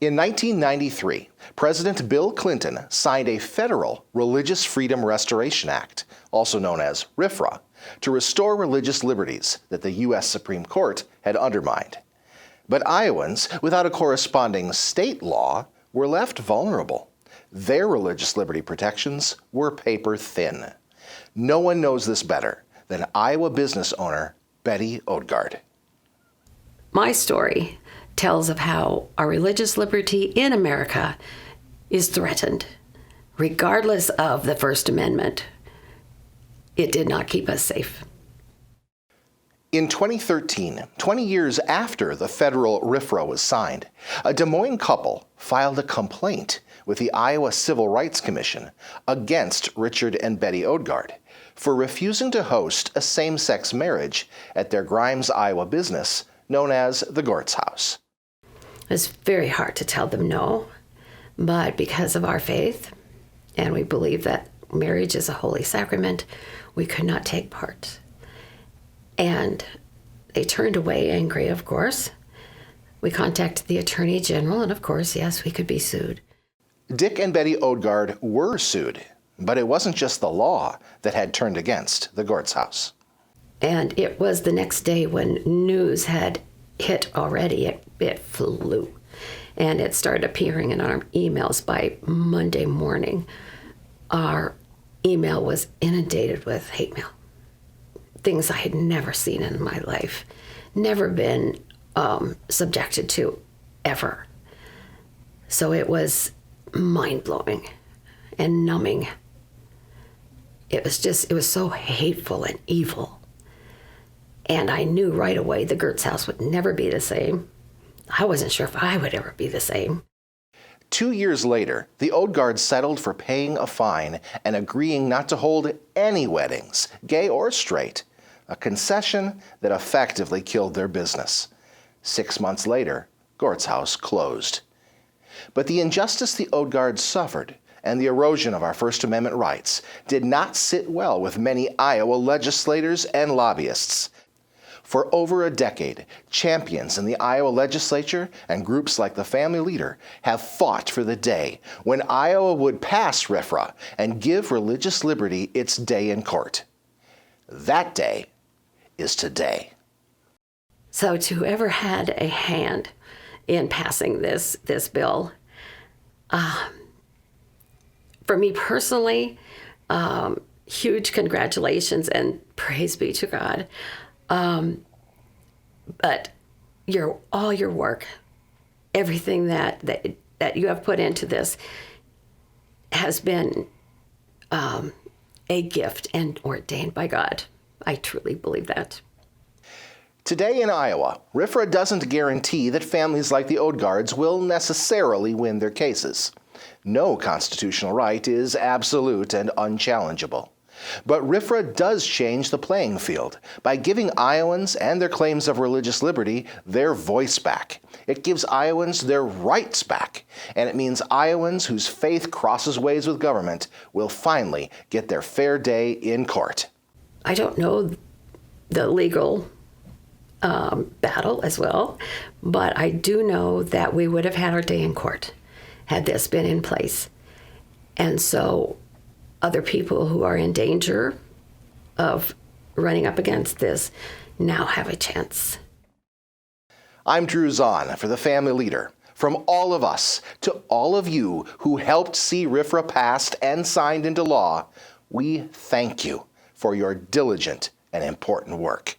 In 1993, President Bill Clinton signed a federal Religious Freedom Restoration Act, also known as RFRA, to restore religious liberties that the U.S. Supreme Court had undermined. But Iowans, without a corresponding state law, were left vulnerable. Their religious liberty protections were paper thin. No one knows this better than Iowa business owner Betty Odgaard. My story tells of how our religious liberty in America is threatened. Regardless of the First Amendment, it did not keep us safe. In 2013, 20 years after the federal RFRA was signed, a Des Moines couple filed a complaint with the Iowa Civil Rights Commission against Richard and Betty Odgaard for refusing to host a same-sex marriage at their Grimes, Iowa business known as the Gortz Haus. It's very hard to tell them no, but because of our faith, and we believe that marriage is a holy sacrament, we could not take part. And they turned away angry, of course. We contacted the Attorney General, and of course, yes, we could be sued. Dick and Betty Odgaard were sued, but it wasn't just the law that had turned against the Gortz Haus. And it was the next day when news had hit already. It flew. And it started appearing in our emails by Monday morning. Our email was inundated with hate mail. Things I had never seen in my life, never been subjected to, ever. So it was mind-blowing and numbing. It was so hateful and evil. And I knew right away the Gortz Haus would never be the same. I wasn't sure if I would ever be the same. 2 years later, the Odgaards settled for paying a fine and agreeing not to hold any weddings, gay or straight, a concession that effectively killed their business. 6 months later, Gortz Haus closed. But the injustice the Odgaards suffered and the erosion of our First Amendment rights did not sit well with many Iowa legislators and lobbyists. For over a decade, champions in the Iowa legislature and groups like the Family Leader have fought for the day when Iowa would pass RFRA and give religious liberty its day in court. That day is today. So to whoever had a hand in passing this bill, for me personally, huge congratulations and praise be to God. But all your work, everything that you have put into this has been a gift and ordained by God. I truly believe that. Today in Iowa, RFRA doesn't guarantee that families like the Odgaards will necessarily win their cases. No constitutional right is absolute and unchallengeable. But RFRA does change the playing field by giving Iowans and their claims of religious liberty their voice back. It gives Iowans their rights back, and it means Iowans whose faith crosses ways with government will finally get their fair day in court. I don't know the legal battle as well, but I do know that we would have had our day in court had this been in place. And so other people who are in danger of running up against this now have a chance. I'm Drew Zahn for the Family Leader. From all of us to all of you who helped see RFRA passed and signed into law, we thank you for your diligent and important work.